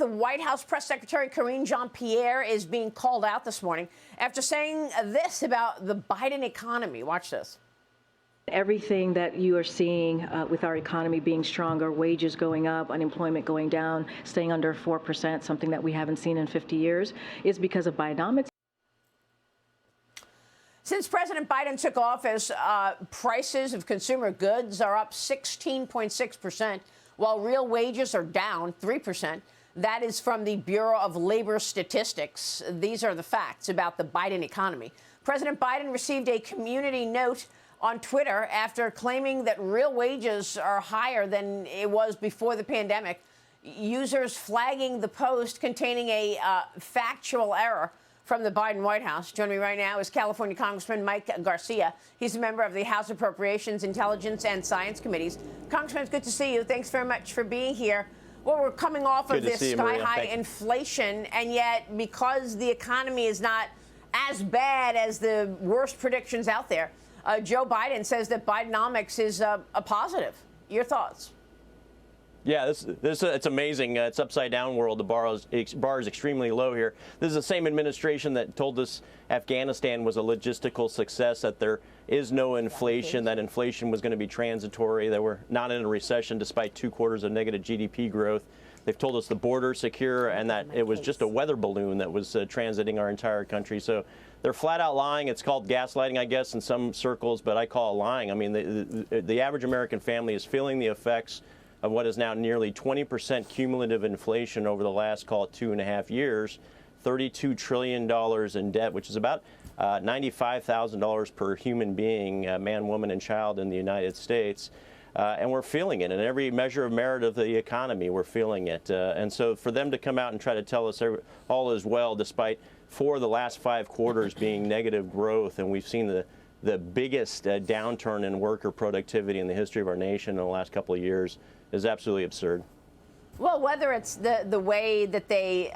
the White House Press Secretary Karine Jean-Pierre is being called out this morning after saying this about the Biden economy. Watch this. Everything that you are seeing with our economy being stronger, wages going up, unemployment going down, staying under 4%, something that we haven't seen in 50 years, is because of Bidenomics. Since President Biden took office, prices of consumer goods are up 16.6%, while real wages are down 3%. That is from the Bureau of Labor Statistics. These are the facts about the Biden economy. President Biden received a community note on Twitter after claiming that real wages are higher than it was before the pandemic. Users flagging the post containing a factual error from the Biden White House. Joining me right now is California Congressman Mike Garcia. He's a member of the House Appropriations, Intelligence, and Science Committees. Congressman, it's good to see you. Thanks very much for being here. Well, we're coming off of this sky-high inflation, and yet because the economy is not as bad as the worst predictions out there, Joe Biden says that Bidenomics is a positive. Your thoughts? Yeah, it's amazing. It's upside down world. The bar is extremely low here. This is the same administration that told us Afghanistan was a logistical success, that there is no inflation, that inflation was going to be transitory, that we're not in a recession despite 2 quarters of negative GDP growth. They've told us the border secure and that it was just a weather balloon that was transiting our entire country. So they're flat out lying. It's called gaslighting, I guess, in some circles, but I call it lying. I mean, the average American family is feeling the effects of what is now nearly 20% cumulative inflation over the last, call it, 2.5 years, $32 trillion in debt, which is about $95,000 per human being, man, woman, and child in the United States. And we're feeling it in every measure of merit of the economy. We're feeling it. And so for them to come out and try to tell us all is well, despite 4 of the last 5 quarters being negative growth, and we've seen the biggest downturn in worker productivity in the history of our nation in the last couple of years, is absolutely absurd. Well, whether it's the way that they,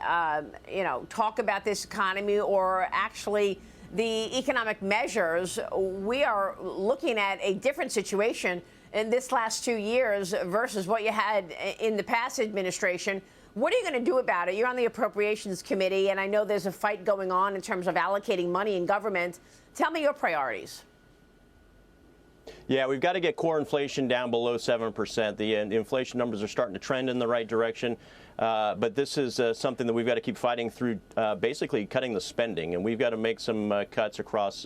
talk about this economy or actually the economic measures, we are looking at a different situation in this last 2 years versus what you had in the past administration. What are you going to do about it? You're on the Appropriations Committee, and I know there's a fight going on in terms of allocating money in government. Tell me your priorities. Yeah, we've got to get core inflation down below 7%. The inflation numbers are starting to trend in the right direction. But this is something that we've got to keep fighting through, basically cutting the spending. And we've got to make some cuts across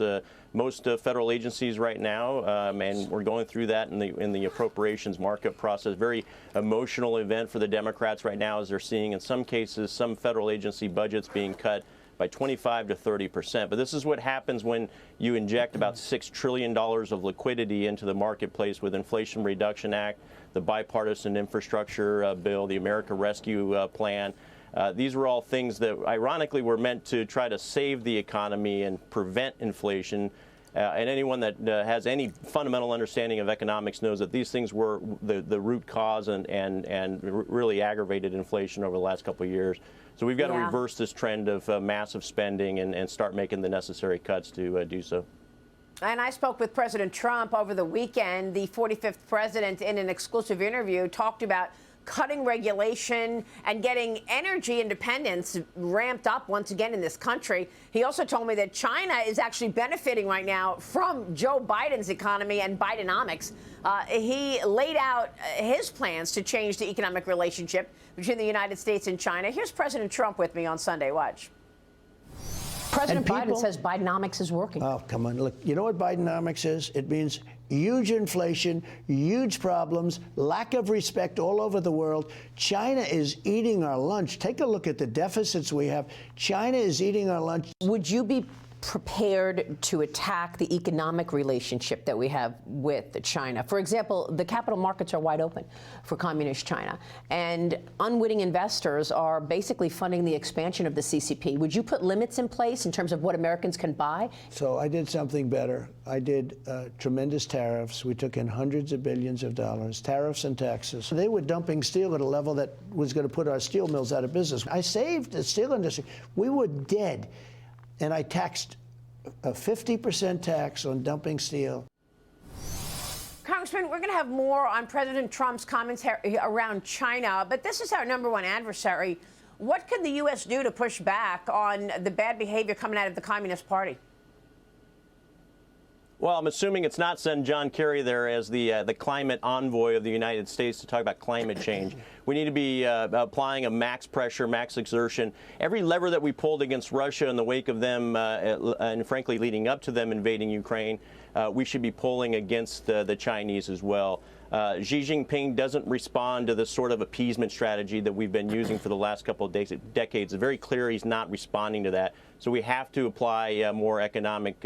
most federal agencies right now. And we're going through that in the appropriations markup process. Very emotional event for the Democrats right now, as they're seeing, in some cases, some federal agency budgets being cut by 25 to 30%. But this is what happens when you inject about $6 trillion of liquidity into the marketplace with Inflation Reduction Act, the bipartisan infrastructure bill, the America Rescue Plan. These were all things that, ironically, were meant to try to save the economy and prevent inflation. And anyone that has any fundamental understanding of economics knows that these things were the root cause and really aggravated inflation over the last couple of years. So we've got to reverse this trend of massive spending and start making the necessary cuts to do so. And I spoke with President Trump over the weekend. The 45th president, in an exclusive interview, talked about cutting regulation and getting energy independence ramped up once again in this country. He also told me that China is actually benefiting right now from Joe Biden's economy and Bidenomics. He laid out his plans to change the economic relationship between the United States and China. Here's President Trump with me on Sunday. Watch. President Biden says Bidenomics is working. Oh, come on. Look, you know what Bidenomics is? It means huge inflation, huge problems, lack of respect all over the world. China is eating our lunch. Take a look at the deficits we have. China is eating our lunch. Would you be prepared to attack the economic relationship that we have with China? For example, the capital markets are wide open for communist China, and unwitting investors are basically funding the expansion of the CCP. Would you put limits in place in terms of what Americans can buy? So I did something better. I did tremendous tariffs. We took in hundreds of billions of dollars, tariffs and taxes. They were dumping steel at a level that was going to put our steel mills out of business. I saved the steel industry. We were dead. And I taxed a 50% tax on dumping steel. Congressman, we're going to have more on President Trump's commentary around China, but this is our #1 adversary What can the U.S. do to push back on the bad behavior coming out of the Communist Party? Well, I'm assuming it's not send John Kerry there as the climate envoy of the United States to talk about climate change. We need to be applying a max pressure, max exertion. Every lever that we pulled against Russia in the wake of them, and frankly leading up to them invading Ukraine, we should be pulling against the Chinese as well. Xi Jinping doesn't respond to the sort of appeasement strategy that we've been using for the last couple of decades. It's very clear he's not responding to that. So we have to apply more economic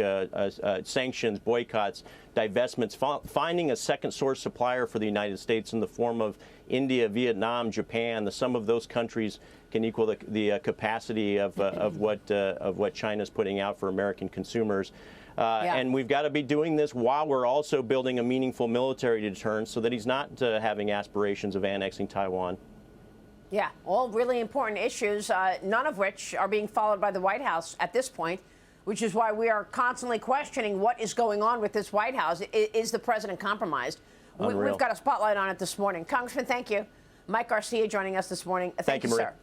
sanctions, boycotts, divestments, finding a second source supplier for the United States in the form of India, Vietnam, Japan. The sum of those countries can equal the capacity of what China's putting out for American consumers. And we've got to be doing this while we're also building a meaningful military deterrence so that he's not having aspirations of annexing Taiwan. Yeah, all really important issues, none of which are being followed by the White House at this point, which is why we are constantly questioning what is going on with this White House. Is the president compromised? We've got a spotlight on it this morning. Congressman, thank you. Mike Garcia joining us this morning. Thank you, Marie. sir.